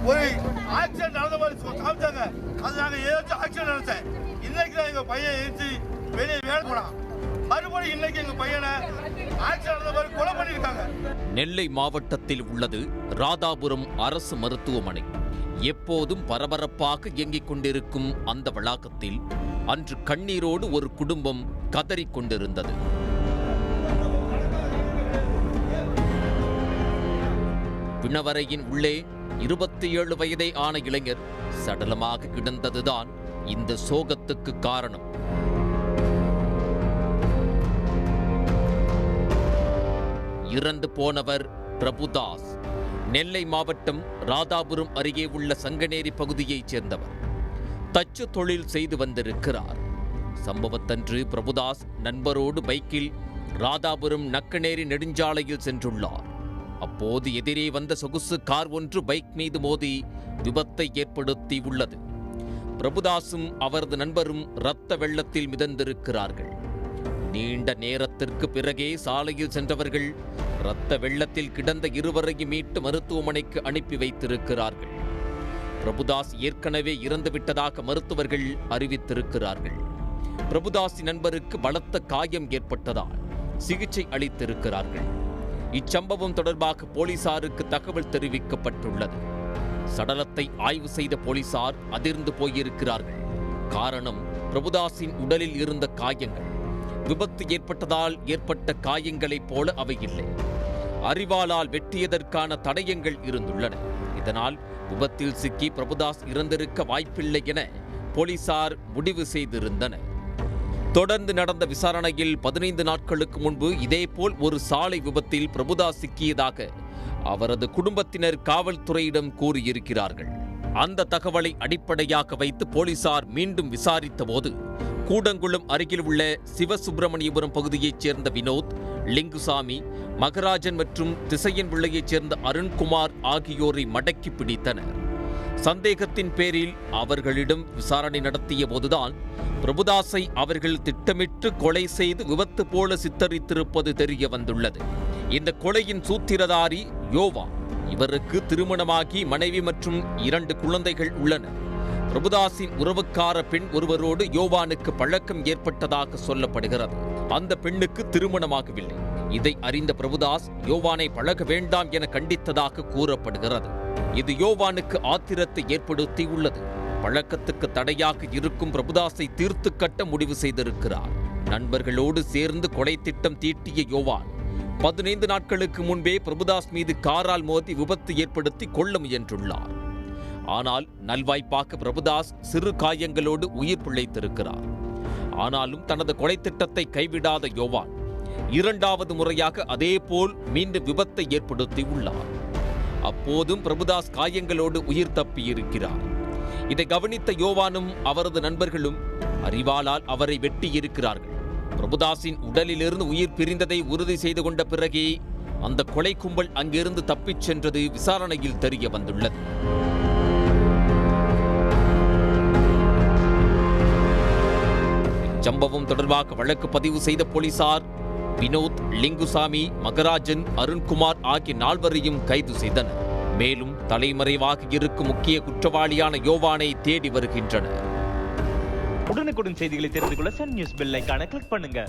ஒரு ஆக்சிடென்ட் நடந்த மாதிரி காமிச்சாங்க. அது நாங்கள் ஏதாச்சும் ஆக்சிடென்ட் நடந்தேன். இன்னைக்கு தான் எங்கள் பையன் எழுந்து வெளியே வேலை போனான். மறுபடியும் இன்னைக்கு எங்கள் பையனை ஆக்சிடென்ட் நடந்த மாதிரி கொலை பண்ணியிருக்காங்க. நெல்லை மாவட்டத்தில் உள்ளது ராதாபுரம் அரசு மருத்துவமனை. எப்போதும் பரபரப்பாக இயங்கிக் கொண்டிருக்கும் அந்த வளாகத்தில் அன்று கண்ணீரோடு ஒரு குடும்பம் கதறிக் கொண்டிருந்தது. பிணவரையின் உள்ளே 27 வயதே ஆன இளைஞர் சடலமாக கிடந்ததுதான் இந்த சோகத்துக்கு காரணம். இறந்து போனவர் பிரபுதாஸ். நெல்லை மாவட்டம் ராதாபுரம் அருகே உள்ள சங்கநேரி பகுதியைச் சேர்ந்தவர். தச்சு தொழில் செய்து வந்திருக்கிறார். சம்பவத்தன்று பிரபுதாஸ் நண்பரோடு பைக்கில் ராதாபுரம் நக்கநேரி நெடுஞ்சாலையில் சென்றுள்ளார். அப்போது எதிரே வந்த சொகுசு கார் ஒன்று பைக் மீது மோதி விபத்தை ஏற்படுத்தி உள்ளது. பிரபுதாசும் அவரது நண்பரும் இரத்த வெள்ளத்தில் மிதந்திருக்கிறார்கள். நீண்ட நேரத்திற்கு பிறகே சாலையில் சென்றவர்கள் இரத்த வெள்ளத்தில் கிடந்த இருவரையும் மீட்டு மருத்துவமனைக்கு அனுப்பி வைத்திருக்கிறார்கள். பிரபுதாஸ் ஏற்கனவே இறந்துவிட்டதாக மருத்துவர்கள் அறிவித்திருக்கிறார்கள். பிரபுதாஸின் நண்பருக்கு பலத்த காயம் ஏற்பட்டதால் சிகிச்சை அளித்திருக்கிறார்கள். இச்சம்பவம் தொடர்பாக போலீசாருக்கு தகவல் தெரிவிக்கப்பட்டுள்ளது. சடலத்தை ஆய்வு செய்த போலீசார் அதிர்ந்து போயிருக்கிறார்கள். காரணம், பிரபுதாஸின் உடலில் இருந்த காயங்கள் விபத்து ஏற்பட்டதால் ஏற்பட்ட காயங்களைப் போல அவை இல்லை. அரிவாளால் வெட்டியதற்கான தடயங்கள் இருந்துள்ளன. இதனால் விபத்தில் சிக்கி பிரபுதாஸ் இறந்திருக்க வாய்ப்பில்லை என போலீசார் முடிவு செய்திருந்தனர். தொடர்ந்து நடந்த விசாரணையில் 15 நாட்களுக்கு முன்பு இதேபோல் ஒரு சாலை விபத்தில் பிரபுதாஸ் சிக்கியதாக அவரது குடும்பத்தினர் காவல்துறையிடம் கூறியிருக்கிறார்கள். அந்த தகவலை அடிப்படையாக வைத்து போலீசார் மீண்டும் விசாரித்த போது கூடங்குளம் அருகில் உள்ள சிவசுப்பிரமணியபுரம் பகுதியைச் சேர்ந்த வினோத், லிங்குசாமி, மகராஜன் மற்றும் திசையன் பிள்ளையைச் சேர்ந்த அருண்குமார் ஆகியோரை மடக்கி பிடித்தனர். சந்தேகத்தின் பேரில் அவர்களிடம் விசாரணை நடத்திய போதுதான் பிரபுதாஸை அவர்கள் திட்டமிட்டு கொலை செய்து விபத்து போல சித்தரித்திருப்பது தெரிய வந்துள்ளது. இந்த கொலையின் சூத்திரதாரி யோவா. இவருக்கு திருமணமாகி மனைவி மற்றும் 2 குழந்தைகள் உள்ளனர். பிரபுதாஸின் உறவுக்கார பெண் ஒருவரோடு யோவானுக்கு பழக்கம் ஏற்பட்டதாக சொல்லப்படுகிறது. அந்த பெண்ணுக்கு திருமணமாகவில்லை. இதை அறிந்த பிரபுதாஸ் யோவானை பழக வேண்டாம் என கண்டித்ததாக கூறப்படுகிறது. இது யோவானுக்கு ஆத்திரத்தை ஏற்படுத்தி உள்ளது. பழக்கத்துக்கு தடையாக இருக்கும் பிரபுதாஸை தீர்த்து கட்ட முடிவு செய்திருக்கிறார். நண்பர்களோடு சேர்ந்து கொலை திட்டம் தீட்டிய யோவான் 15 நாட்களுக்கு முன்பே பிரபுதாஸ் மீது காரால் மோதி விபத்து ஏற்படுத்தி கொல்ல முயன்றுள்ளார். ஆனால் நல்வாய்ப்பாக பிரபுதாஸ் சிறு காயங்களோடு உயிர் பிழைத்திருக்கிறார். ஆனாலும் தனது கொலை திட்டத்தை கைவிடாத யோவான் 2வது முறையாக அதேபோல் மீண்டும் விபத்தை ஏற்படுத்தி உள்ளார். அப்போதும் பிரபுதாஸ் காயங்களோடு உயிர் தப்பியிருக்கிறார். இதை கவனித்த யோவானும் அவரது நண்பர்களும் அரிவாளால் அவரை வெட்டியிருக்கிறார்கள். பிரபுதாஸின் உடலிலிருந்து உயிர் பிரிந்ததை உறுதி செய்து கொண்ட பிறகே அந்த கொலை கும்பல் அங்கிருந்து தப்பிச் சென்றது விசாரணையில் தெரிய வந்துள்ளது. இச்சம்பவம் தொடர்பாக வழக்கு பதிவு செய்த போலீசார் வினோத், லிங்குசாமி, மகராஜன், அருண்குமார் ஆகிய 4வரையும் கைது செய்தனர். மேலும் தலைமறைவாக இருக்கும் முக்கிய குற்றவாளியான யோவானை தேடி வருகின்றனர். உடனுக்குடன் செய்திகளை தெரிந்து கொள்ள சன் நியூஸ் பெல் ஐகானை கிளிக் பண்ணுங்க.